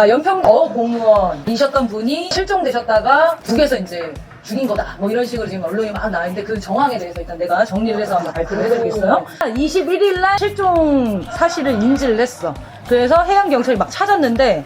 그러니까 연평 공무원이셨던 분이 실종되셨다가 북에서 이제 죽인 거다 뭐 이런 식으로 지금 언론이 막 나왔는데 그 정황에 대해서 일단 내가 정리를 해서 한번 발표를 해드리겠어요. 21일 날 실종 사실을 인지를 했어. 그래서 해양경찰이 막 찾았는데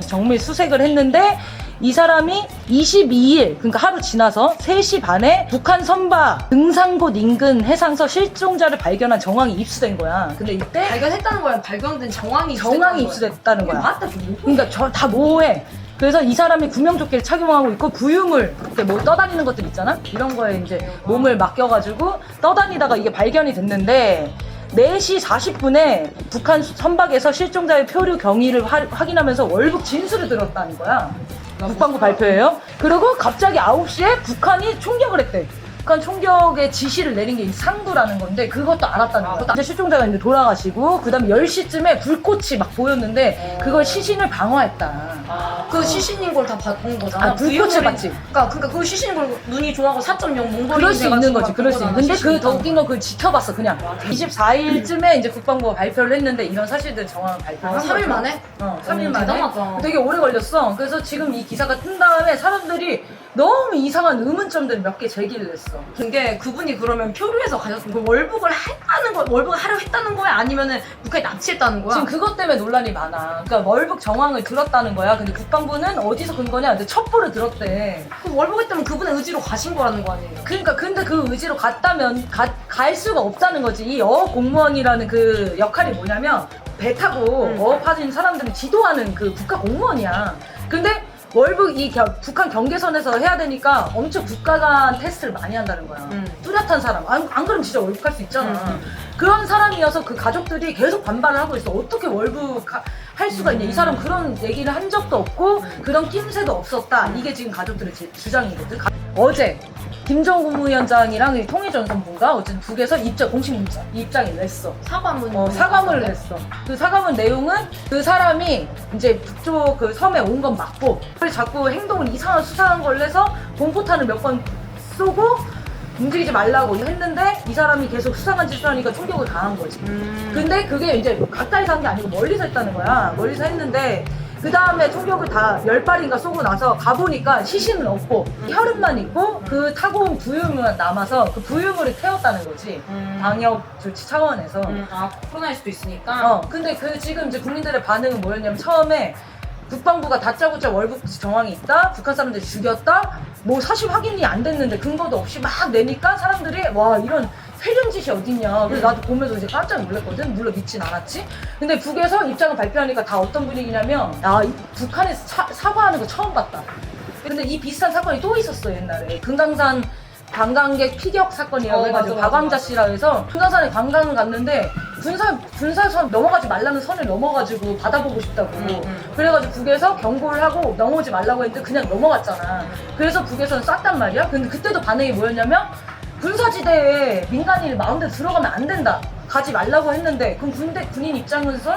정밀 수색을 했는데 이 사람이 22일 그러니까 하루 지나서 3시 반에 북한 선박 등산곳 인근 해상서 실종자를 발견한 정황이 입수된 거야. 근데 이때 발견했다는 거야. 발견된 정황이 입수됐다는 거야. 맞다. 그러니까 다 모호해. 그래서 이 사람이 구명조끼를 착용하고 있고 부유물, 이렇게 뭐 떠다니는 것들 있잖아? 이런 거에 이제 몸을 맡겨가지고 떠다니다가 이게 발견이 됐는데 4시 40분에 북한 선박에서 실종자의 표류 경위를 확인하면서 월북 진술을 들었다는 거야. 국방부 발표예요. 그리고 갑자기 9시에 북한이 총격을 했대. 북한 총격의 지시를 내린 게 이 상부라는 건데 그것도 알았다는 거야. 이제 실종자가 이제 돌아가시고 그 다음에 10시쯤에 불꽃이 막 보였는데 그걸 시신을 방어했다. 그 시신인 걸 다 봤던 거잖아. 불꽃을 봤지. 그러니까 그 시신인 걸 눈이 좋아하고 4.0 몽골이 그럴 수 있는 거지, 그럴 수 있는. 근데 그 더 웃긴 건 그걸 지켜봤어, 그냥. 24일쯤에 이제 국방부가 발표를 했는데 이런 사실들 정확한 발표를 한 3일 만에? 3일 만에. 대단하다. 되게 오래 걸렸어. 그래서 지금 이 기사가 뜬 다음에 사람들이 너무 이상한 의문점들 몇 개 제기를 했어. 근데 그분이 그러면 표류해서 가셨던 거 월북을 했다는 거, 월북을 하려 했다는 거야? 아니면은 북한에 납치했다는 거야? 지금 그것 때문에 논란이 많아. 그러니까 월북 정황을 들었다는 거야. 근데 국방부는 어디서 근거냐? 근데 첩보를 들었대. 그럼 월북했다면 그분의 의지로 가신 거라는 거 아니에요? 그러니까 근데 그 의지로 갔다면 갈 수가 없다는 거지. 이 어업 공무원이라는 그 역할이 뭐냐면 배 타고 어업하는 사람들을 지도하는 그 국가 공무원이야. 근데 월북 북한 경계선에서 해야 되니까 엄청 국가 간 테스트를 많이 한다는 거야. 뚜렷한 사람. 안 그러면 진짜 월북할 수 있잖아. 그런 사람이어서 그 가족들이 계속 반발을 하고 있어. 어떻게 월북할 수가 있냐. 이 사람 그런 얘기를 한 적도 없고 그런 낌새도 없었다. 이게 지금 가족들의 주장이거든. 어제 김정은 국무위원장이랑 통일전선부가 어쨌든 북에서 공식 입장을 냈어. 사과문을 냈어. 그 사과문 내용은 그 사람이 이제 북쪽 그 섬에 온 건 맞고 자꾸 행동을 이상한 수상한 걸 해서 공포탄을 몇 번 쏘고 움직이지 말라고 했는데 이 사람이 계속 수상한 짓을 하니까 총격을 가한 거지. 근데 그게 이제 가까이서 한 게 아니고 멀리서 했다는 거야. 멀리서 했는데 그 다음에 총격을 다 10발인가 쏘고 나서 가보니까 시신은 없고 혈흔만 있고 그 타고 온 부유물만 남아서 그 부유물을 태웠다는 거지. 방역 조치 차원에서. 코로나일 수도 있으니까. 근데 그 지금 이제 국민들의 반응은 뭐였냐면 처음에 국방부가 다짜고짜 월북 정황이 있다, 북한 사람들 죽였다, 뭐 사실 확인이 안 됐는데 근거도 없이 막 내니까 사람들이 와 이런 세련짓이 어딨냐. 그래서 나도 보면서 이제 깜짝 놀랐거든. 물론 믿진 않았지. 근데 북에서 입장을 발표하니까 다 어떤 분위기냐면 이 북한에서 사과하는 거 처음 봤다. 근데 이 비슷한 사건이 또 있었어 옛날에. 금강산 관광객 피격 사건이라고 해가지고 박광자 씨라고 해서 금강산에 관광을 갔는데 군사선 넘어가지 말라는 선을 넘어가지고 받아보고 싶다고 그래가지고 북에서 경고를 하고 넘어오지 말라고 했는데 그냥 넘어갔잖아. 그래서 북에서는 쐈단 말이야. 근데 그때도 반응이 뭐였냐면 군사지대에 민간인이 마음대로 들어가면 안 된다. 가지 말라고 했는데 그럼 군인 입장에서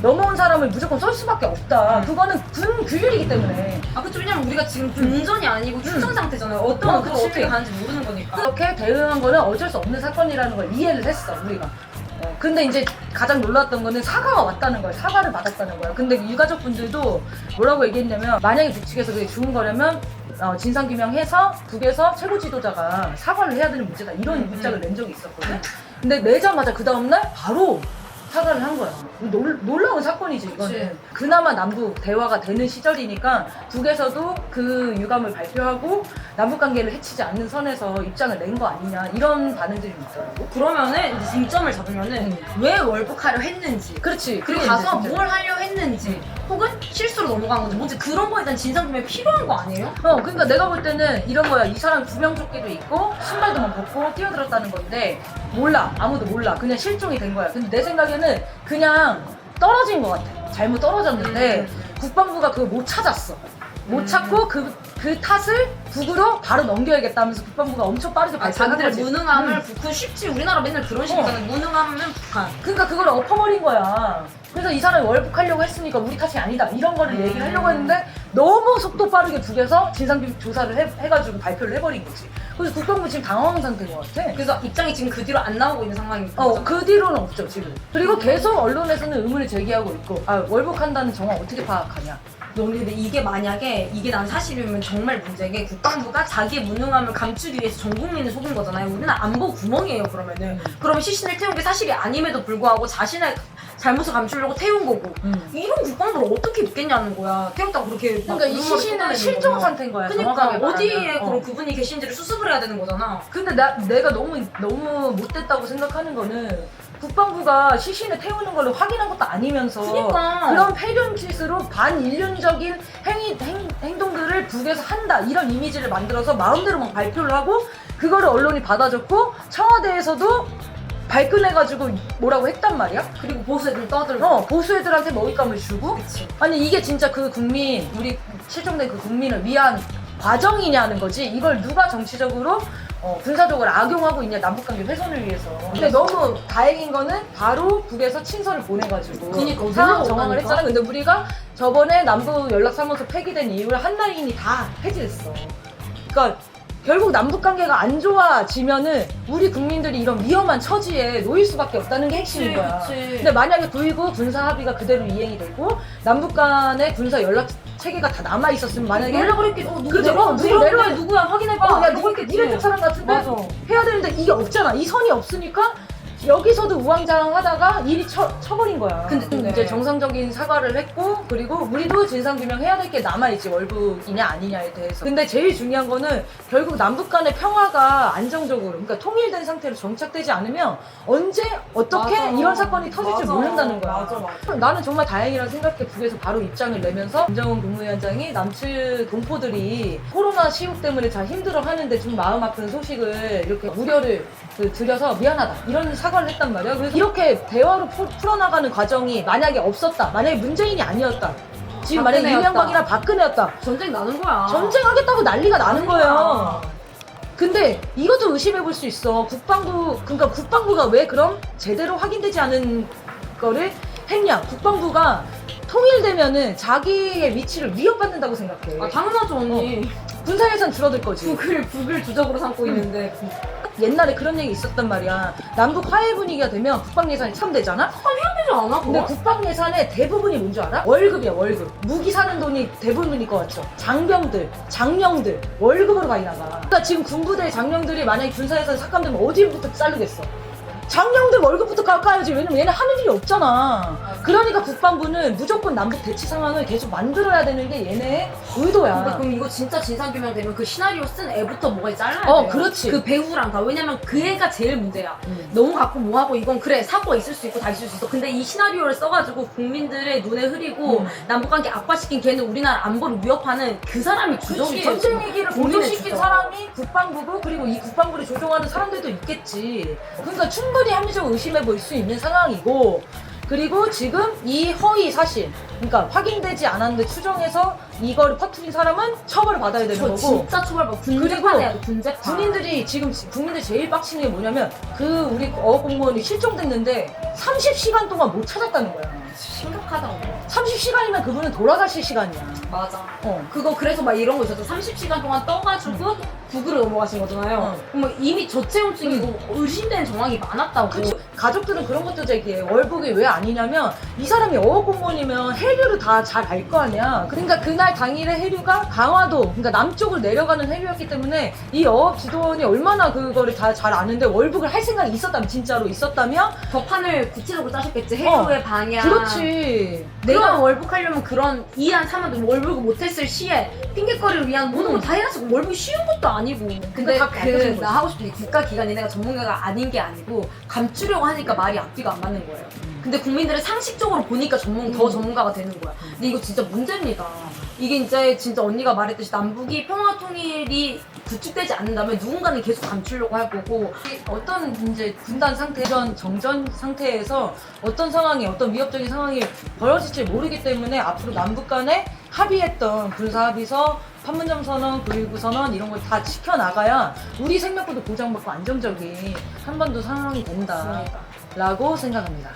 넘어온 사람을 무조건 쏠 수밖에 없다. 그거는 군 규율이기 때문에. 그쵸. 왜냐면 우리가 지금 군전이 아니고 출전 상태잖아요. 어떤 그걸 어떻게 가는지 모르는 거니까. 그렇게 대응한 거는 어쩔 수 없는 사건이라는 걸 이해를 했어 우리가. 근데 이제 가장 놀랐던 거는 사과가 왔다는 거야. 사과를 받았다는 거야. 근데 유가족분들도 뭐라고 얘기했냐면 만약에 북측에서 그게 죽은 거라면 진상규명해서 북에서 최고 지도자가 사과를 해야 되는 문제다. 이런 입장을 낸 적이 있었거든. 근데 내자마자 그 다음날 바로 사과를 한 거야. 놀라운 사건이지 이거는. 그치. 그나마 남북 대화가 되는 시절이니까 북에서도 그 유감을 발표하고 남북관계를 해치지 않는 선에서 입장을 낸 거 아니냐 이런 반응들이 있더라고. 그러면은 이제 쟁점을 잡으면은 왜 월북하려 했는지, 그렇지. 그리고 그게 가서 이제 뭘 하려 했는지, 혹은 실수로 넘어간 건지, 뭔지 그런 거에 대한 진상규명이 필요한 거 아니에요? 그러니까 내가 볼 때는 이런 거야. 이 사람 구명조끼도 있고 신발도만 벗고 뛰어들었다는 건데 몰라. 아무도 몰라. 그냥 실종이 된 거야. 근데 내 생각에는 그냥 떨어진 것 같아. 잘못 떨어졌는데 국방부가 그걸 못 찾았어. 못 찾고 그 탓을 북으로 바로 넘겨야겠다면서 국방부가 엄청 빠르게 발표한 자기들 거지. 무능함을 그 쉽지. 우리나라 맨날 그런 식이잖아요. 무능함은 북한. 그러니까 그걸 엎어버린 거야. 그래서 이 사람이 월북하려고 했으니까 우리 탓이 아니다 이런 거를 얘기를 하려고 했는데 너무 속도 빠르게 북에서 진상규명 조사를 해가지고 발표를 해버린 거지. 그래서 국방부 지금 당황한 상태인 것 같아. 그래서 입장이 지금 그 뒤로 안 나오고 있는 상황인 그 뒤로는 없죠 지금. 그리고 계속 언론에서는 의문을 제기하고 있고 월북한다는 정황 어떻게 파악하냐. 너는 근데 이게 만약에 이게 난 사실이면 정말 문제게 국방부가 자기의 무능함을 감추기 위해서 전 국민을 속인 거잖아요. 우리는 안보 구멍이에요 그러면은. 그러면 시신을 태운 게 사실이 아님에도 불구하고 자신의 잘못을 감추려고 태운 거고 이런 국방부를 어떻게 믿겠냐는 거야. 태웠다고 그렇게 막 그러니까 이 rumor을 시신은 쏟아내는 실종 거잖아. 상태인 거야. 그러니까 정확하게 어디에 말하면. 그럼 그분이 계신지를 수습을 해야 되는 거잖아. 근데 내가 너무 못됐다고 생각하는 거는 국방부가 시신을 태우는 걸로 확인한 것도 아니면서 그러니까. 그런 폐륜짓으로 반인륜적인 행동들을 북에서 한다 이런 이미지를 만들어서 마음대로 막 발표를 하고 그거를 언론이 받아줬고 청와대에서도 발끈해가지고 뭐라고 했단 말이야? 그리고 보수 애들 떠들고. 보수 애들한테 먹잇감을 주고 그치. 아니 이게 진짜 그 국민 우리 실종된 그 국민을 위한 과정이냐는 거지 이걸 누가 정치적으로 군사적으로 악용하고 있냐 남북관계 훼손을 위해서. 근데 너무 다행인 거는 바로 북에서 친서를 보내가지고 그러니까 상황 어디로 정황을 오라니까? 했잖아. 근데 우리가 저번에 남북 연락사무소 폐기된 이후에 한라인이 다 폐지됐어. 그러니까 결국 남북관계가 안 좋아지면은 우리 국민들이 이런 위험한 처지에 놓일 수밖에 없다는 게 핵심인 거야. 그치. 근데 만약에 9.19 군사 합의가 그대로 이행이 되고 남북 간의 군사 연락 체계가 다 남아 있었으면 만약에 연락을 했겠지. 누구 그렇죠. 내려와 누구 내려와. 누구야 확인해봐. 야 누구 이렇게 니네 쪽 사람 같은데 맞아. 해야 되는데 이게 없잖아. 이 선이 없으니까 여기서도 우왕좌왕하다가 일이 쳐버린 거야. 근데 이제 정상적인 사과를 했고 그리고 우리도 진상규명 해야 될 게 남아있지 월북이냐 아니냐에 대해서. 근데 제일 중요한 거는 결국 남북 간의 평화가 안정적으로 그러니까 통일된 상태로 정착되지 않으면 언제 어떻게 맞아. 이런 사건이 터질지 맞아. 모른다는 거야. 맞아. 나는 정말 다행이라고 생각해. 북에서 바로 입장을 내면서 김정은 국무위원장이 남측 동포들이 코로나 시국 때문에 잘 힘들어하는데 좀 마음 아픈 소식을 이렇게 우려를 드려서 미안하다 이런 사과를 했단 말이야. 그래서 이렇게 대화로 풀어나가는 과정이 만약에 없었다, 만약에 문재인이 아니었다, 지금 만약에 박근혜였다. 이명박이나 박근혜였다, 전쟁 나는 거야. 전쟁하겠다고 난리가 나는 나는 거야. 거예요. 근데 이것도 의심해 볼 수 있어. 그러니까 국방부가 왜 그럼 제대로 확인되지 않은 거를 했냐? 국방부가 통일되면은 자기의 위치를 위협받는다고 생각해. 아 당연하죠 언니. 군사 예산 줄어들 거지. 북을 주적으로 삼고 있는데 옛날에 그런 얘기 있었단 말이야. 남북 화해 분위기가 되면 국방 예산이 참되잖아? 해야되지 않아 근데 그거? 국방 예산의 대부분이 뭔 줄 알아? 월급이야, 월급. 무기 사는 돈이 대부분일 것 같죠. 장병들, 장령들, 월급으로 많이 나가. 그러니까 지금 군부대 장령들이 만약에 군사 예산이 삭감되면 어디부터 자르겠어? 장령들 월급부터 깎아야지. 왜냐면 얘네 하는 일이 없잖아. 그러니까 국방부는 무조건 남북 대치 상황을 계속 만들어야 되는 게 얘네의 의도야. 그러니까 그럼 이거 진짜 진상규명 되면 그 시나리오 쓴 애부터 뭐가 잘라야 돼요. 그렇지. 그 배우랑 다. 왜냐면 그 애가 제일 문제야. 너무 갖고 뭐하고 이건 그래 사고가 있을 수 있고 다 있을 수 있어. 근데 이 시나리오를 써가지고 국민들의 눈에 흐리고 남북관계 악화시킨 걔는 우리나라 안보를 위협하는 그 사람이 주적이에요. 전쟁 얘기를 국민의 공조시킨 주적. 사람이 국방부고 그리고 이 국방부를 조종하는 사람들도 있겠지. 그러니까 충분히 합리적으로 의심해 볼 수 있는 상황이고 그리고 지금 이 허위 사실 그러니까 확인되지 않았는데 추정해서 이거를 퍼뜨린 사람은 처벌을 받아야 되는 저 거고 진짜 처벌받고 군제판 해야 돼 군제판. 군인들이 지금 국민들 제일 빡치는 게 뭐냐면 그 우리 어공무원이 실종됐는데 30시간 동안 못 찾았다는 거야. 심각하다고. 30시간이면 그분은 돌아가실 시간이야. 맞아. 어. 그거 그래서 막 이런 거 있었죠. 30시간 동안 떠가지고 북으로 넘어가신 거잖아요. 그럼 뭐 이미 저체온증이고 의심되는 정황이 많았다고. 그쵸. 가족들은 그런 것도 제기해. 월북이 왜 아니냐면 이 사람이 어업공무원이면 해류를 다 잘 알 거 아니야. 그러니까 그날 당일의 해류가 강화도 그러니까 남쪽을 내려가는 해류였기 때문에 이 어업 지도원이 얼마나 그거를 다 잘 아는데 월북을 할 생각이 있었다면 진짜로 있었다면 저 판을 구체적으로 짜셨겠지. 해류의 방향. 그렇지. 내가 월북하려면 그런 이해한 사람들 월북을 못했을 시에 핑계거리를 위한 모든 걸 다 해가지고 월북이 쉬운 것도 아니고. 근데 다 밝혀진 나 하고 싶은 게 국가기관이 내가 전문가가 아닌 게 아니고 감추려고 하니까 말이 앞뒤가 안 맞는 거예요. 근데 국민들은 상식적으로 보니까 더 전문가가 되는 거야. 근데 이거 진짜 문제입니다. 이게 이제 진짜 언니가 말했듯이 남북이 평화 통일이 구축되지 않는다면 누군가는 계속 감추려고 할 거고 어떤 이제 분단 상태, 이런 정전 상태에서 어떤 상황이 어떤 위협적인 상황이 벌어질지 모르기 때문에 앞으로 남북 간에 합의했던 군사 합의서, 판문점 선언, 9.19 선언 이런 걸 다 지켜나가야 우리 생명권도 보장받고 안정적인 한반도 상황이 된다라고 생각합니다.